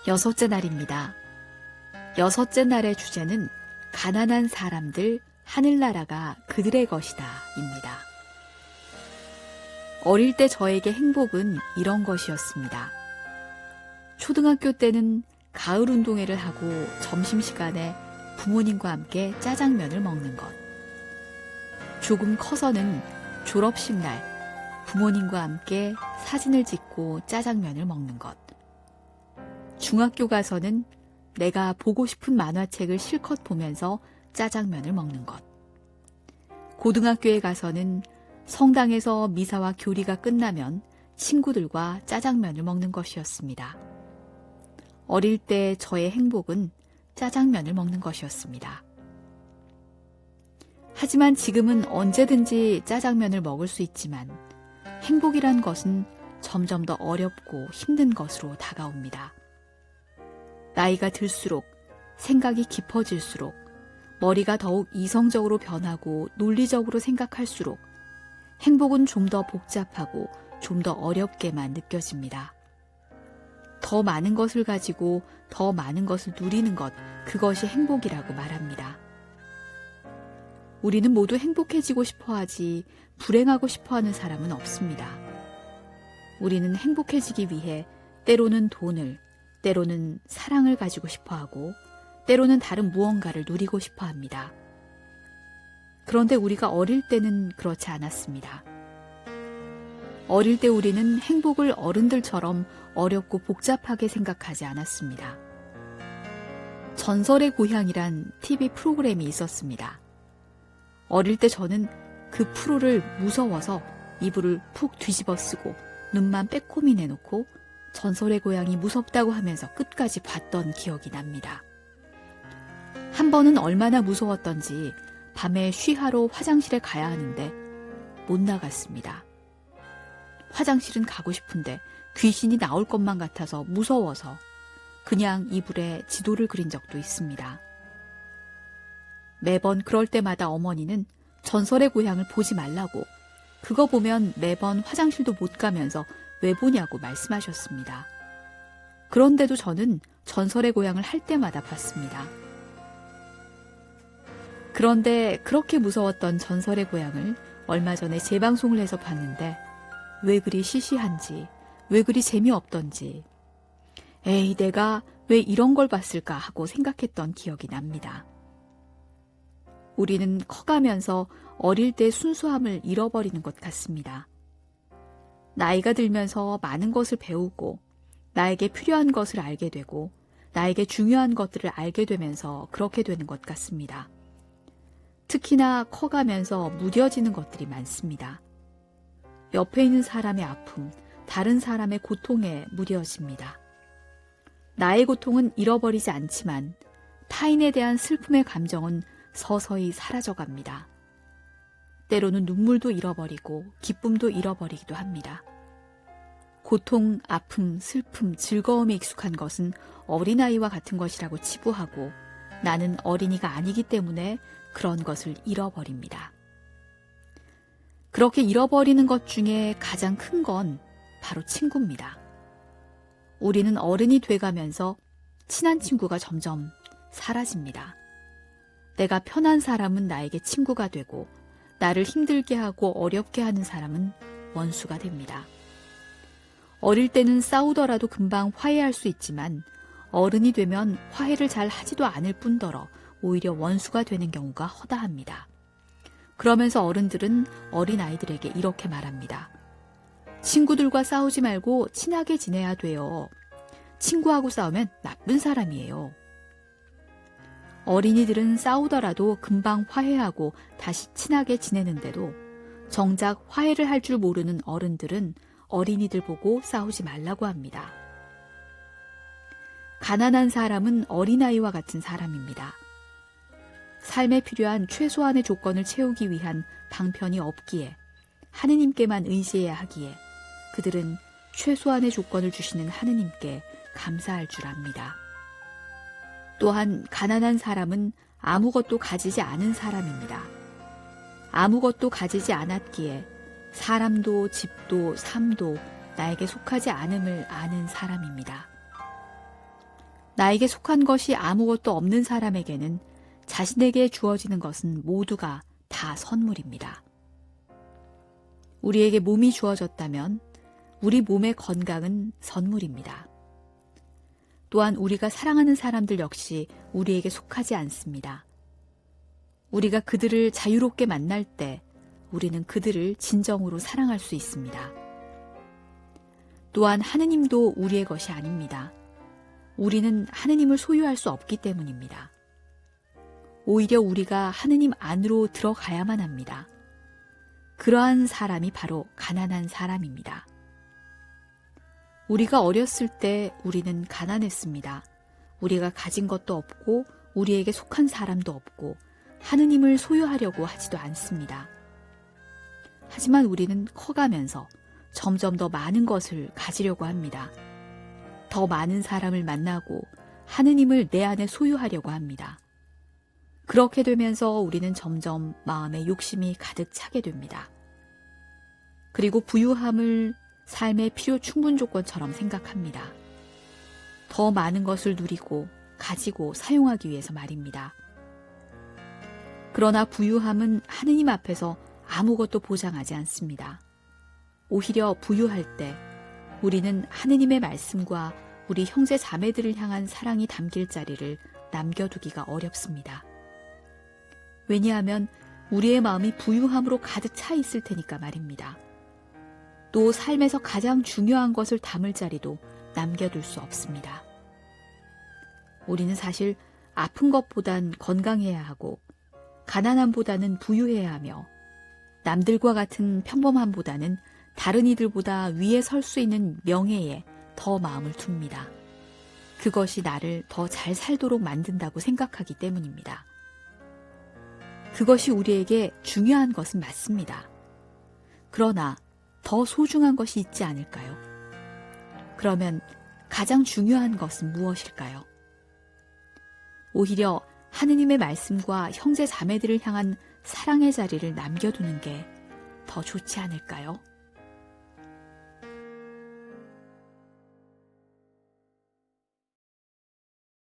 6째 날입니다. 6째 날의 주제는 가난한 사람들, 하늘나라가 그들의 것이다 입니다. 어릴 때 저에게 행복은 이런 것이었습니다. 초등학교 때는 가을 운동회를 하고 점심시간에 부모님과 함께 짜장면을 먹는 것. 조금 커서는 졸업식 날 부모님과 함께 사진을 찍고 짜장면을 먹는 것. 중학교 가서는 내가 보고 싶은 만화책을 실컷 보면서 짜장면을 먹는 것. 고등학교에 가서는 성당에서 미사와 교리가 끝나면 친구들과 짜장면을 먹는 것이었습니다. 어릴 때 저의 행복은 짜장면을 먹는 것이었습니다. 하지만 지금은 언제든지 짜장면을 먹을 수 있지만 행복이란 것은 점점 더 어렵고 힘든 것으로 다가옵니다. 나이가 들수록 생각이 깊어질수록 머리가 더욱 이성적으로 변하고 논리적으로 생각할수록 행복은 좀 더 복잡하고 좀 더 어렵게만 느껴집니다. 더 많은 것을 가지고 더 많은 것을 누리는 것, 그것이 행복이라고 말합니다. 우리는 모두 행복해지고 싶어 하지 불행하고 싶어 하는 사람은 없습니다. 우리는 행복해지기 위해 때로는 돈을, 때로는 사랑을 가지고 싶어 하고 때로는 다른 무언가를 누리고 싶어 합니다. 그런데 우리가 어릴 때는 그렇지 않았습니다. 어릴 때 우리는 행복을 어른들처럼 어렵고 복잡하게 생각하지 않았습니다. 전설의 고향이란 TV 프로그램이 있었습니다. 어릴 때 저는 그 프로를 무서워서 이불을 푹 뒤집어 쓰고 눈만 빼꼼히 내놓고 전설의 고향이 무섭다고 하면서 끝까지 봤던 기억이 납니다. 한 번은 얼마나 무서웠던지 밤에 쉬하러 화장실에 가야 하는데 못 나갔습니다. 화장실은 가고 싶은데 귀신이 나올 것만 같아서 무서워서 그냥 이불에 지도를 그린 적도 있습니다. 매번 그럴 때마다 어머니는 전설의 고향을 보지 말라고, 그거 보면 매번 화장실도 못 가면서 왜 보냐고 말씀하셨습니다. 그런데도 저는 전설의 고향을 할 때마다 봤습니다. 그런데 그렇게 무서웠던 전설의 고향을 얼마 전에 재방송을 해서 봤는데 왜 그리 시시한지, 왜 그리 재미없던지, 에이, 내가 왜 이런 걸 봤을까 하고 생각했던 기억이 납니다. 우리는 커가면서 어릴 때 순수함을 잃어버리는 것 같습니다. 나이가 들면서 많은 것을 배우고 나에게 필요한 것을 알게 되고 나에게 중요한 것들을 알게 되면서 그렇게 되는 것 같습니다. 특히나 커가면서 무뎌지는 것들이 많습니다. 옆에 있는 사람의 아픔, 다른 사람의 고통에 무뎌집니다. 나의 고통은 잃어버리지 않지만 타인에 대한 슬픔의 감정은 서서히 사라져갑니다. 때로는 눈물도 잃어버리고 기쁨도 잃어버리기도 합니다. 고통, 아픔, 슬픔, 즐거움에 익숙한 것은 어린아이와 같은 것이라고 치부하고 나는 어린이가 아니기 때문에 그런 것을 잃어버립니다. 그렇게 잃어버리는 것 중에 가장 큰 건 바로 친구입니다. 우리는 어른이 돼가면서 친한 친구가 점점 사라집니다. 내가 편한 사람은 나에게 친구가 되고 나를 힘들게 하고 어렵게 하는 사람은 원수가 됩니다. 어릴 때는 싸우더라도 금방 화해할 수 있지만 어른이 되면 화해를 잘 하지도 않을 뿐더러 오히려 원수가 되는 경우가 허다합니다. 그러면서 어른들은 어린아이들에게 이렇게 말합니다. 친구들과 싸우지 말고 친하게 지내야 돼요. 친구하고 싸우면 나쁜 사람이에요. 어린이들은 싸우더라도 금방 화해하고 다시 친하게 지내는데도 정작 화해를 할 줄 모르는 어른들은 어린이들 보고 싸우지 말라고 합니다. 가난한 사람은 어린아이와 같은 사람입니다. 삶에 필요한 최소한의 조건을 채우기 위한 방편이 없기에 하느님께만 의지해야 하기에 그들은 최소한의 조건을 주시는 하느님께 감사할 줄 압니다. 또한 가난한 사람은 아무것도 가지지 않은 사람입니다. 아무것도 가지지 않았기에 사람도 집도 삶도 나에게 속하지 않음을 아는 사람입니다. 나에게 속한 것이 아무것도 없는 사람에게는 자신에게 주어지는 것은 모두가 다 선물입니다. 우리에게 몸이 주어졌다면 우리 몸의 건강은 선물입니다. 또한 우리가 사랑하는 사람들 역시 우리에게 속하지 않습니다. 우리가 그들을 자유롭게 만날 때 우리는 그들을 진정으로 사랑할 수 있습니다. 또한 하느님도 우리의 것이 아닙니다. 우리는 하느님을 소유할 수 없기 때문입니다. 오히려 우리가 하느님 안으로 들어가야만 합니다. 그러한 사람이 바로 가난한 사람입니다. 우리가 어렸을 때 우리는 가난했습니다. 우리가 가진 것도 없고 우리에게 속한 사람도 없고 하느님을 소유하려고 하지도 않습니다. 하지만 우리는 커가면서 점점 더 많은 것을 가지려고 합니다. 더 많은 사람을 만나고 하느님을 내 안에 소유하려고 합니다. 그렇게 되면서 우리는 점점 마음에 욕심이 가득 차게 됩니다. 그리고 부유함을 삶의 필요 충분 조건처럼 생각합니다. 더 많은 것을 누리고 가지고 사용하기 위해서 말입니다. 그러나 부유함은 하느님 앞에서 아무것도 보장하지 않습니다. 오히려 부유할 때 우리는 하느님의 말씀과 우리 형제 자매들을 향한 사랑이 담길 자리를 남겨두기가 어렵습니다. 왜냐하면 우리의 마음이 부유함으로 가득 차 있을 테니까 말입니다. 또 삶에서 가장 중요한 것을 담을 자리도 남겨둘 수 없습니다. 우리는 사실 아픈 것보단 건강해야 하고 가난함보다는 부유해야 하며 남들과 같은 평범함보다는 다른 이들보다 위에 설 수 있는 명예에 더 마음을 둡니다. 그것이 나를 더 잘 살도록 만든다고 생각하기 때문입니다. 그것이 우리에게 중요한 것은 맞습니다. 그러나 더 소중한 것이 있지 않을까요? 그러면 가장 중요한 것은 무엇일까요? 오히려 하느님의 말씀과 형제 자매들을 향한 사랑의 자리를 남겨두는 게 더 좋지 않을까요?